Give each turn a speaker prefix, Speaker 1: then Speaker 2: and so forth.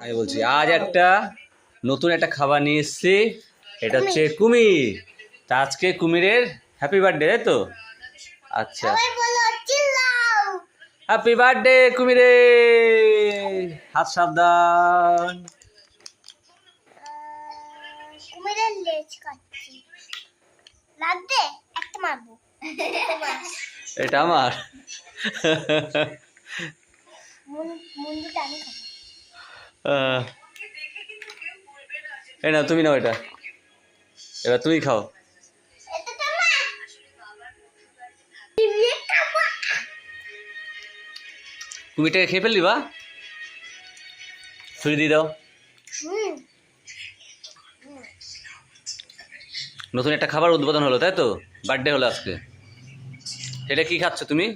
Speaker 1: আমি বলছি আজ একটা নতুন একটা খাবার নিয়ে এসেছি। এটা হচ্ছে কুমির। তা আজকে কুমিরের হ্যাপি বার্থডে, তাই তো? আচ্ছা, হ্যাপি বার্থডে কুমিরে। হাত সাবধান।
Speaker 2: কুমিরের লেজ কাটছি, লাগবে একটা মারবো।
Speaker 1: এটা আমার।
Speaker 2: মুন্ডুটা আমি খাবো।
Speaker 1: এই না, তুমি নাও এটা, এবার তুমি খাও।
Speaker 2: এটা তো আমার। তুমি খাবো।
Speaker 1: কুমিরটাকে খেয়ে ফেললি বা ছুরি দিয়ে দাও।
Speaker 2: হুম,
Speaker 1: নতুন একটা খাবার উদ্বোধন হলো, তাই তো? বার্থডে হলো আজকে। এটা কি খাচ্ছ তুমি?